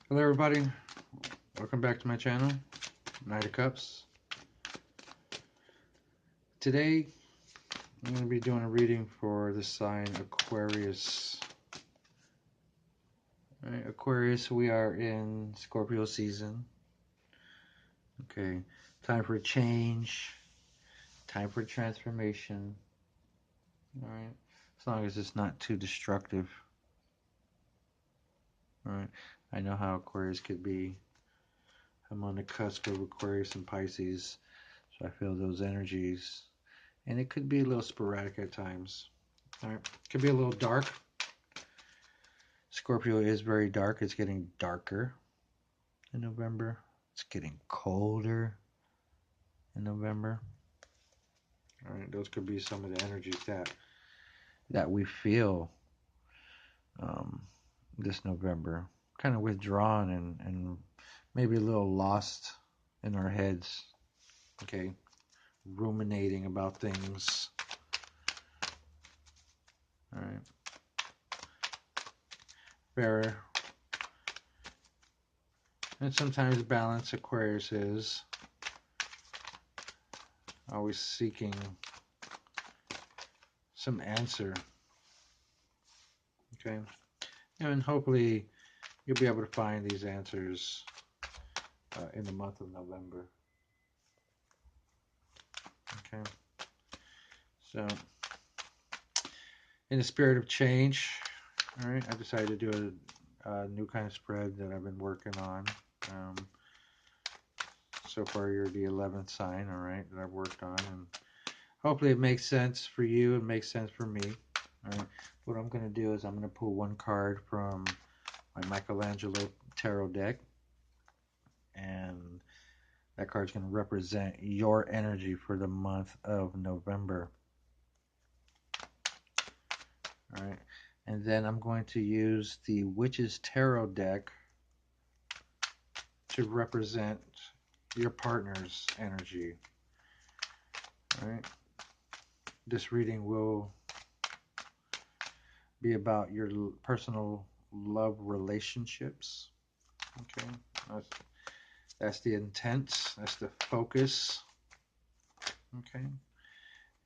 Hello everybody, welcome back to my channel, Knight of Cups. Today, I'm going to be doing a reading for the sign Aquarius. Right, Aquarius, we are in Scorpio season. Okay, time for change, time for transformation. Alright, as long as it's not too destructive. Alright, I know how Aquarius could be. I'm on the cusp of Aquarius and Pisces, so I feel those energies. And it could be a little sporadic at times. All right, could be a little dark. Scorpio is very dark. It's getting darker in November. It's getting colder in November. All right, those could be some of the energies that we feel um, this November. Kind of withdrawn and maybe a little lost in our heads. Okay, ruminating about things. All right, fair. And sometimes balance Aquarius is always seeking some answer. Okay, and hopefully you'll be able to find these answers in the month of November. Okay, so in the spirit of change, all right, I decided to do a new kind of spread that I've been working on. Um, so far, you're the 11th sign, all right, that I've worked on, and hopefully it makes sense for you and makes sense for me. All right, what I'm going to do is I'm going to pull one card from my Michelangelo tarot deck, and that card's going to represent your energy for the month of November. All right, and then I'm going to use the Witch's Tarot deck to represent your partner's energy. All right, this reading will be about your personal love relationships. Okay, that's the intent, that's the focus. Okay,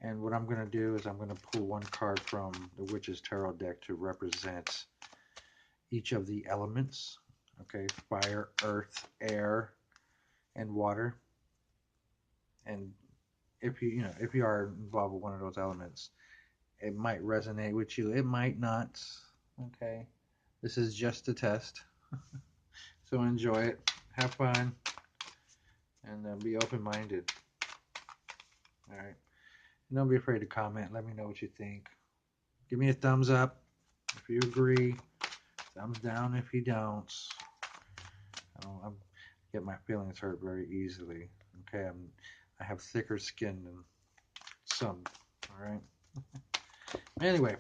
and what I'm going to do is I'm going to pull one card from the Witch's Tarot deck to represent each of the elements. Okay, fire, earth, air, and water. And if you are involved with one of those elements, it might resonate with you. It might not. Okay, this is just a test. So enjoy it, have fun, and be open-minded. All right. And don't be afraid to comment. Let me know what you think. Give me a thumbs up if you agree. Thumbs down if you don't. I get my feelings hurt very easily. Okay, I have thicker skin than some. All right. Anyway,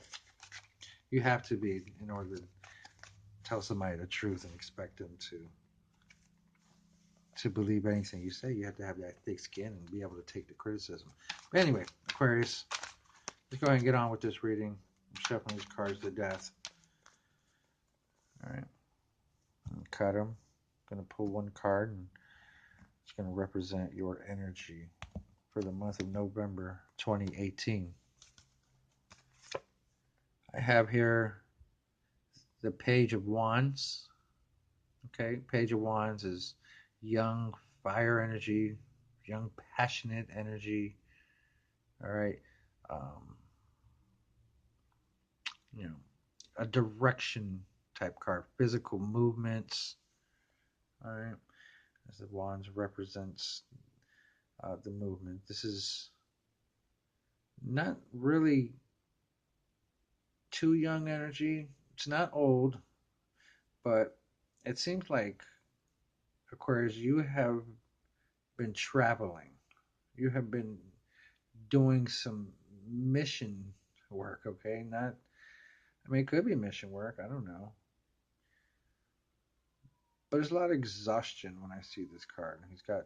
you have to be in order to tell somebody the truth and expect them to believe anything you say. You have to have that thick skin and be able to take the criticism. But anyway, Aquarius, let's go ahead and get on with this reading. I'm shuffling these cards to death. All right. Cut them. I'm going to pull one card, and it's going to represent your energy for the month of November 2018. I have here the Page of Wands. Okay, Page of Wands is young fire energy, young passionate energy. All right, um, you know, a direction type card, physical movements. All right, as the Wands represents the movement. This is not really too young energy. It's not old, but it seems like Aquarius, you have been traveling. You have been doing some mission work, okay? Not, I mean, it could be mission work. I don't know. But there's a lot of exhaustion when I see this card. He's got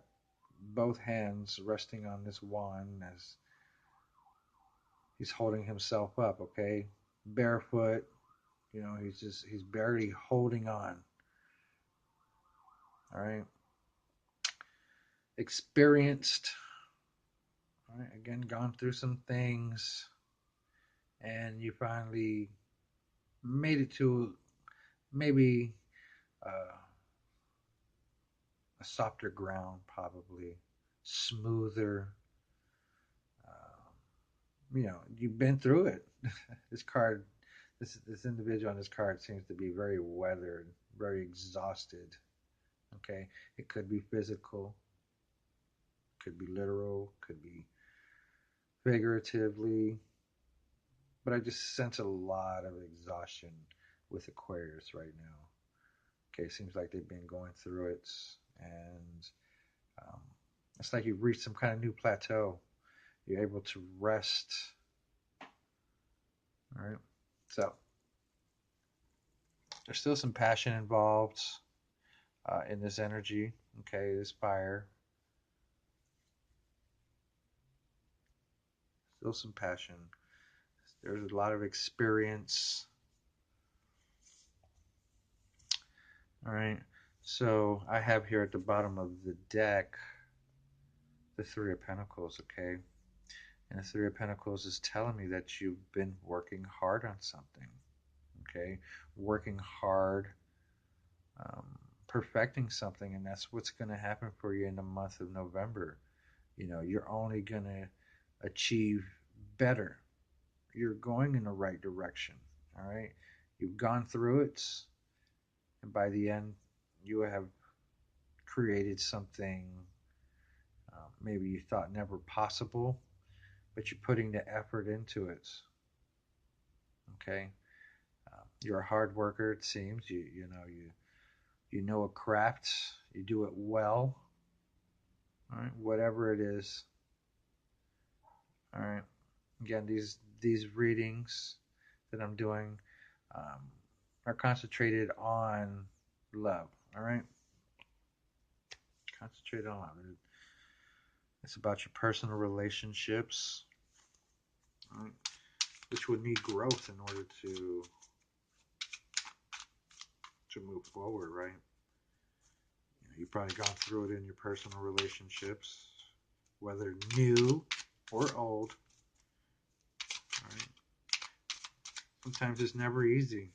both hands resting on this wand as he's holding himself up, okay? Barefoot, he's barely holding on. All right. Experienced. All right. Again, gone through some things, and you finally made it to maybe uh, a softer ground, probably smoother. You've been through it. This card, this individual on this card seems to be very weathered, very exhausted. Okay, it could be physical, could be literal, could be figuratively, but I just sense a lot of exhaustion with Aquarius right now. Okay, seems like they've been going through it, and um, it's like you've reached some kind of new plateau. You're able to rest. All right, so there's still some passion involved in this energy. Okay, this fire, still some passion. There's a lot of experience. All right, so I have here at the bottom of the deck the Three of Pentacles. Okay, and the Three of Pentacles is telling me that you've been working hard on something. Okay, working hard, um, perfecting something, and that's what's going to happen for you in the month of November. You're only going to achieve better. You're going in the right direction. All right, you've gone through it, and by the end, you have created something maybe you thought never possible, but you're putting the effort into it. Okay, you're a hard worker. It seems you know a craft. You do it well. All right, whatever it is. All right. Again, these readings that I'm doing um, are concentrated on love. All right, concentrated on love. It's about your personal relationships, all right, which would need growth in order to move forward. Right. You've probably gone through it in your personal relationships, whether new or old. All right. Sometimes it's never easy.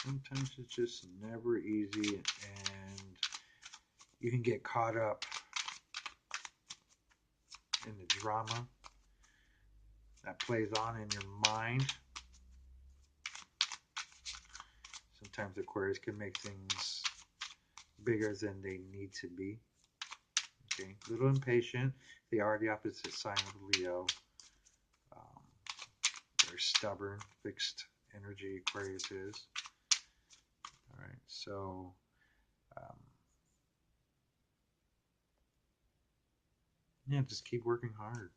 Sometimes it's just never easy, and you can get caught up in the drama that plays on in your mind. Sometimes Aquarius can make things bigger than they need to be. Okay, a little impatient. They are the opposite sign of Leo. Um, very stubborn, fixed energy Aquarius is. All right, so um, yeah, just keep working hard.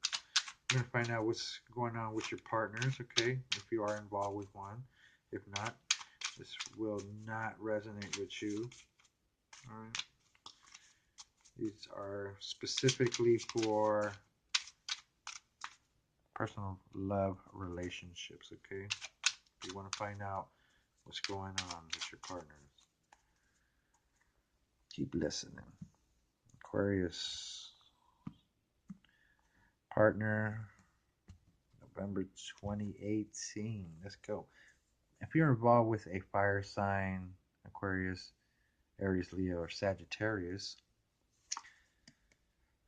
We're gonna find out what's going on with your partners. Okay, if you are involved with one. If not, this will not resonate with you. All right. These are specifically for personal love relationships, okay? If you want to find out what's going on with your partners, keep listening. Aquarius partner, November 2018. Let's go. If you're involved with a fire sign, Aquarius, Aries, Leo, or Sagittarius,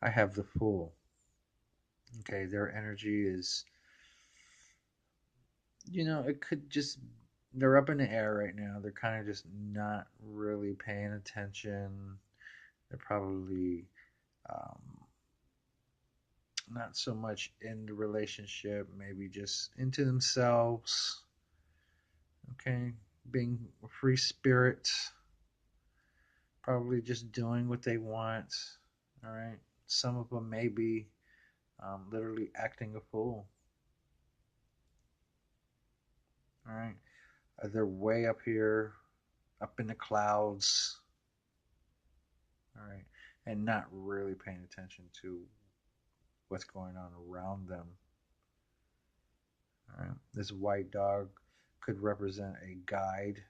I have the Fool. Okay, their energy is, it could just, they're up in the air right now. They're kind of just not really paying attention. They're probably um, not so much in the relationship, maybe just into themselves. Okay, being a free spirit, probably just doing what they want. All right, some of them may be literally acting a fool. All right, they're way up here, up in the clouds. All right, and not really paying attention to what's going on around them. All right, this white dog could represent a guide.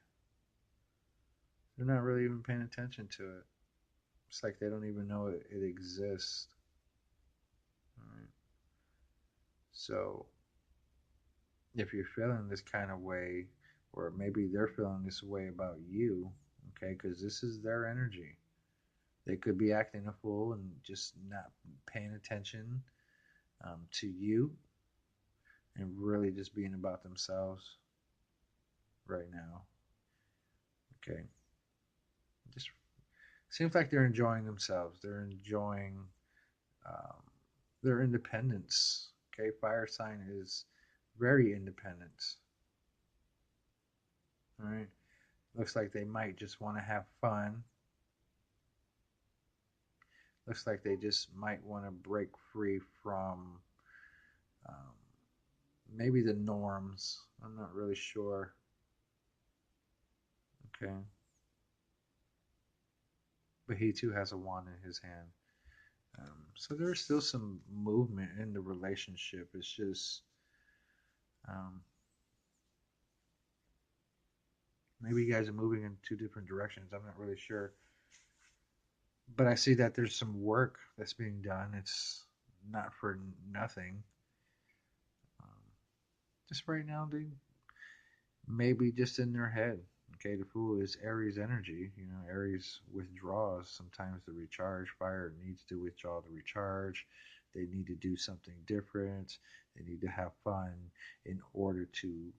They're not really even paying attention to it. It's like they don't even know it exists. All right. So if you're feeling this kind of way, or maybe they're feeling this way about you, okay, because this is their energy. They could be acting a fool and just not paying attention to you and really just being about themselves right now. Okay. Just seems like they're enjoying themselves. They're enjoying um, their independence. Okay. Fire sign is very independent. All right. Looks like they might just want to have fun. Looks like they just might want to break free from um, maybe the norms. I'm not really sure. Okay. But he too has a wand in his hand. So there's still some movement in the relationship. It's just um, maybe you guys are moving in two different directions. I'm not really sure. But I see that there's some work that's being done. It's not for nothing. Um, just right now, they maybe just in their head. Okay, the Fool is Aries energy. You know, Aries withdraws sometimes to recharge. Fire needs to withdraw to recharge. They need to do something different. They need to have fun in order to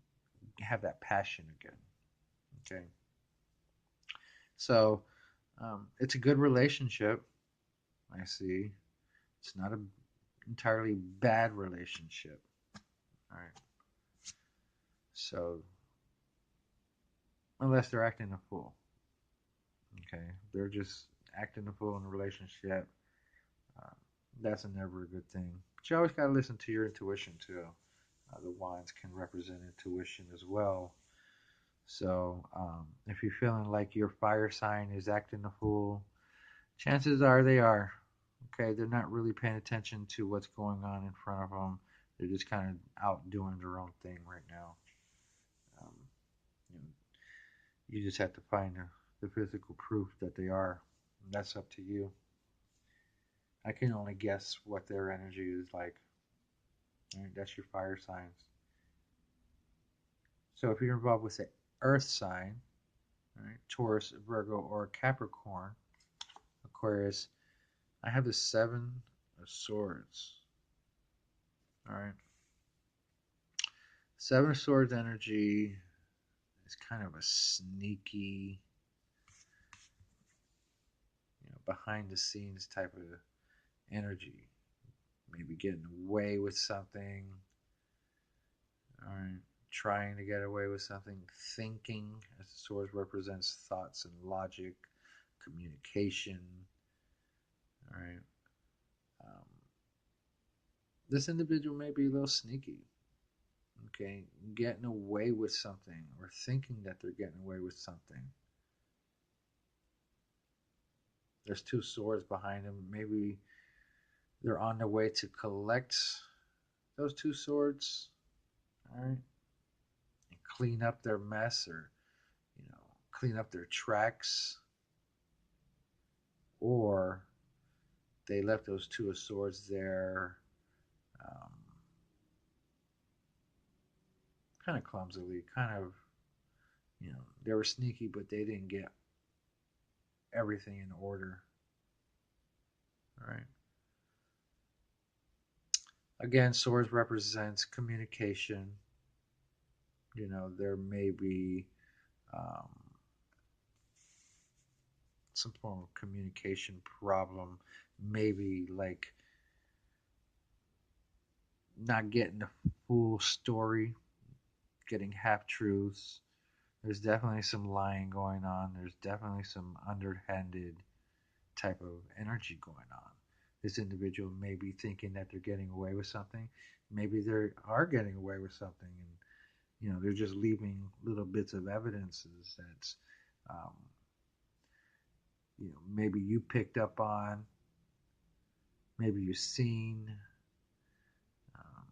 have that passion again. Okay, so it's a good relationship. I see. It's not an entirely bad relationship. All right. So unless they're acting a fool. Okay, they're just acting a fool in a relationship. Uh, that's never a good thing. But you always got to listen to your intuition too. The wands can represent intuition as well. So if you're feeling like your fire sign is acting a fool, chances are they are. Okay, they're not really paying attention to what's going on in front of them. They're just kind of out doing their own thing right now. Um, you know, you just have to find the physical proof that they are. And that's up to you. I can only guess what their energy is like. Right? That's your fire signs. So if you're involved with the earth sign, right, Taurus, Virgo, or Capricorn, Aquarius, I have the Seven of Swords. All right. Seven of Swords energy is kind of a sneaky, behind the scenes type of energy. Maybe getting away with something. All right. Trying to get away with something. Thinking, as the swords represents thoughts and logic, communication. All right. Um, this individual may be a little sneaky. Okay. Getting away with something or thinking that they're getting away with something. There's two swords behind them. Maybe they're on their way to collect those two swords. All right. And clean up their mess, or, clean up their tracks. Or they left those two of swords there um, kind of clumsily, they were sneaky, but they didn't get everything in order. All right. Again, swords represents communication. There may be um, some form of communication problem, maybe like not getting the full story, getting half truths. There's definitely some lying going on. There's definitely some underhanded type of energy going on. This individual may be thinking that they're getting away with something. Maybe they are getting away with something, and they're just leaving little bits of evidences that um, maybe you picked up on, maybe you've seen. Um,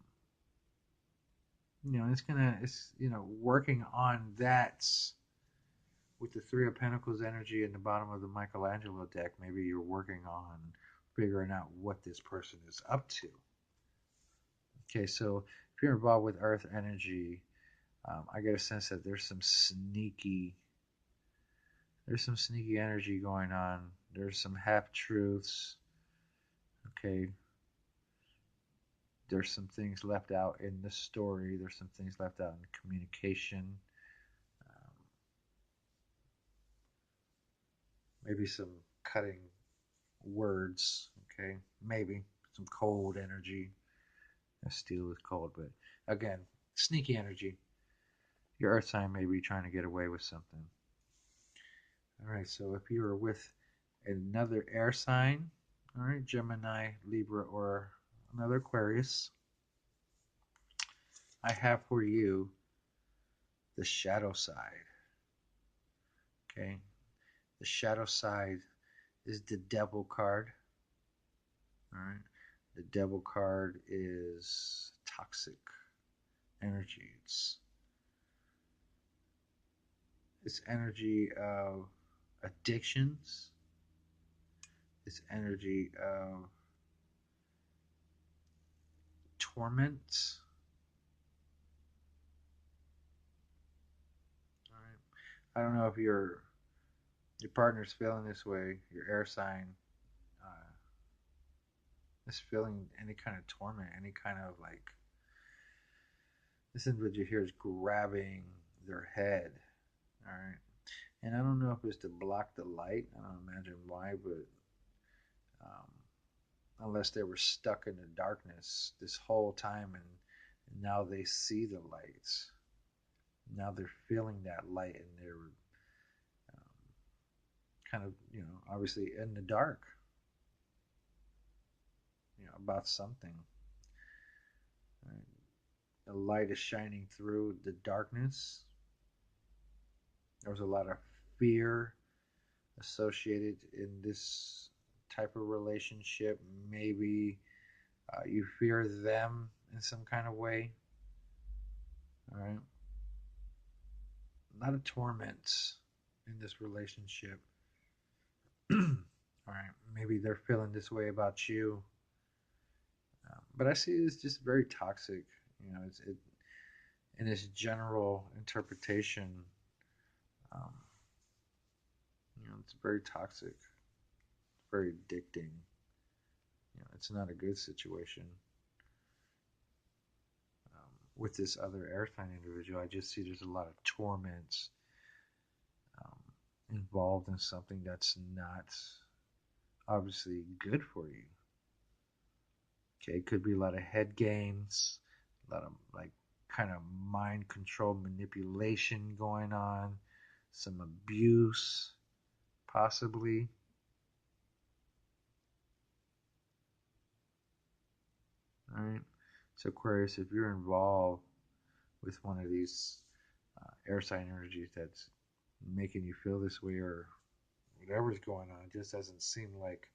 it's working on that with the Three of Pentacles energy in the bottom of the Michelangelo deck, maybe you're working on figuring out what this person is up to. Okay, so if you're involved with Earth energy, I get a sense that there's some sneaky energy going on. There's some half truths. Okay, there's some things left out in the story. There's some things left out in communication. Maybe some cutting words. Okay, maybe some cold energy. Steel is cold, but again, sneaky energy. Your Earth sign may be trying to get away with something. All right, so if you are with another air sign, all right, Gemini, Libra, or another Aquarius, I have for you the shadow side. Okay, the shadow side is the Devil card. All right, the Devil card is toxic energy. It's energy of addictions. It's energy of torment. All right. I don't know if your partner's feeling this way. Your air sign uh, is feeling any kind of torment, any kind of like this individual here is grabbing their head. All right. And I don't know if it's to block the light. I don't imagine why, but um, unless they were stuck in the darkness this whole time and now they see the lights. Now they're feeling that light and they're kind of, obviously in the dark, about something. Right? The light is shining through the darkness. There was a lot of fear associated in this type of relationship. Maybe you fear them in some kind of way. All right. A lot of torments in this relationship. All right. Maybe they're feeling this way about you. But I see it as just very toxic. In its general interpretation, um, it's very toxic, very addicting. It's not a good situation. With this other air sign individual, I just see there's a lot of torments um, involved in something that's not obviously good for you. Okay, it could be a lot of head games, a lot of like kind of mind control manipulation going on, some abuse, possibly. All right. So, Aquarius, if you're involved with one of these air sign energies that's making you feel this way or whatever's going on, it just doesn't seem like,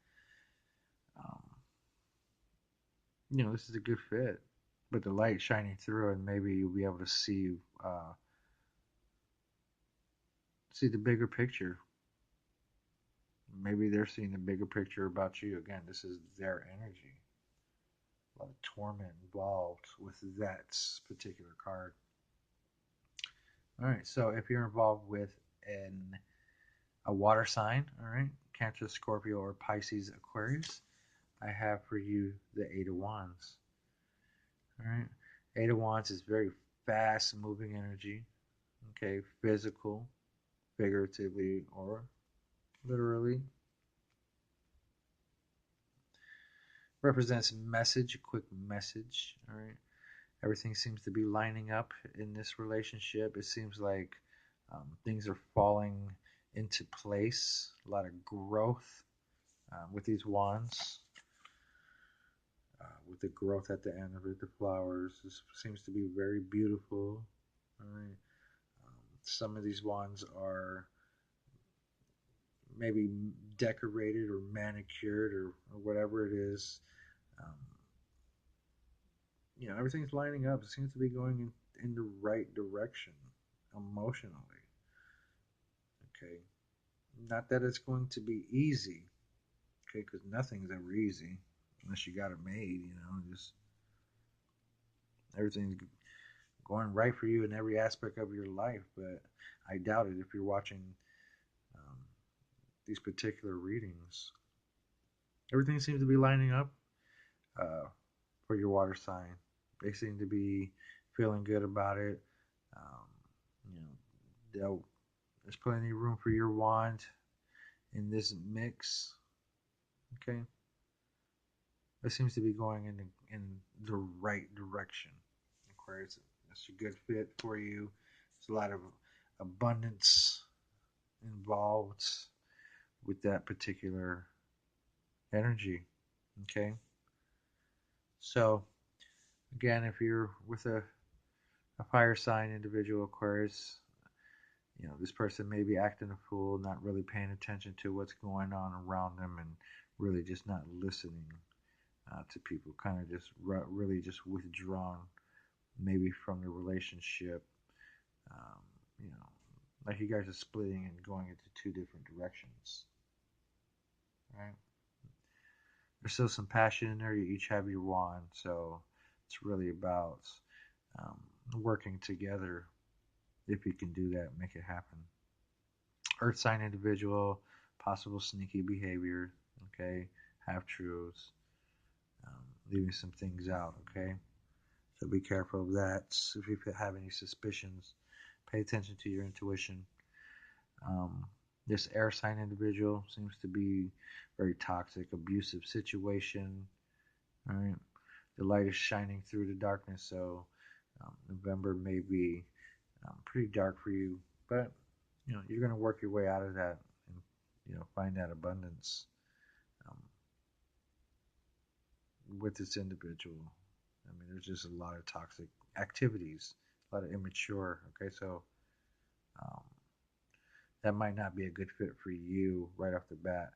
um, this is a good fit. But the light shining through, and maybe you'll be able to see the bigger picture. Maybe they're seeing the bigger picture about you. Again, this is their energy. A lot of torment involved with that particular card. All right, so if you're involved with a water sign, all right, Cancer, Scorpio, or Pisces, Aquarius, I have for you the Eight of Wands. All right, Eight of Wands is very fast moving energy. Okay, physical, figuratively, or literally. Represents message, a quick message. All right, everything seems to be lining up in this relationship. It seems like things are falling into place. A lot of growth with these wands. With the growth at the end of it, the flowers. This seems to be very beautiful. All right. Some of these wands are maybe decorated or manicured or whatever it is. Um, everything's lining up. It seems to be going in the right direction emotionally. Okay. Not that it's going to be easy. Okay, because nothing's ever easy unless you got it made. Just everything's going right for you in every aspect of your life. But I doubt it if you're watching um, these particular readings. Everything seems to be lining up uh, for your water sign. They seem to be feeling good about it. Um, you know, there's plenty of room for your wand in this mix. Okay, it seems to be going in the right direction. Aquarius, that's a good fit for you. There's a lot of abundance involved with that particular energy. Okay, so again, if you're with a fire sign individual, Aquarius, this person may be acting a fool, not really paying attention to what's going on around them, and really just not listening to people. Kind of just really just withdrawn, maybe from the relationship. Um, you know, like you guys are splitting and going into two different directions, right? There's still some passion in there. You each have your wand, so it's really about um, working together. If you can do that, make it happen. Earth sign individual, possible sneaky behavior, okay, half truths, leaving some things out, okay. So be careful of that. If you have any suspicions, pay attention to your intuition. Um, this air sign individual seems to be very toxic, abusive situation. All right, the light is shining through the darkness, so November may be pretty dark for you, but you're going to work your way out of that and find that abundance um, with this individual. I mean, there's just a lot of toxic activities, a lot of immature. Okay, so um, that might not be a good fit for you right off the bat.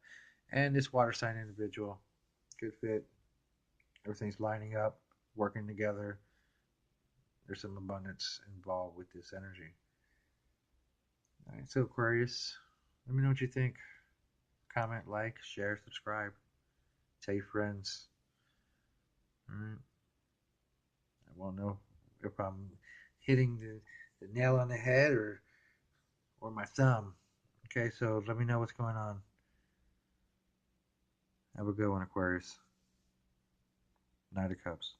And this water sign individual, good fit. Everything's lining up, working together. There's some abundance involved with this energy. All right, so Aquarius, let me know what you think. Comment, like, share, subscribe. Tell your friends. All right. I won't know if I'm hitting the nail on the head or my thumb. Okay, so let me know what's going on. Have a good one, Aquarius. Knight of Cups.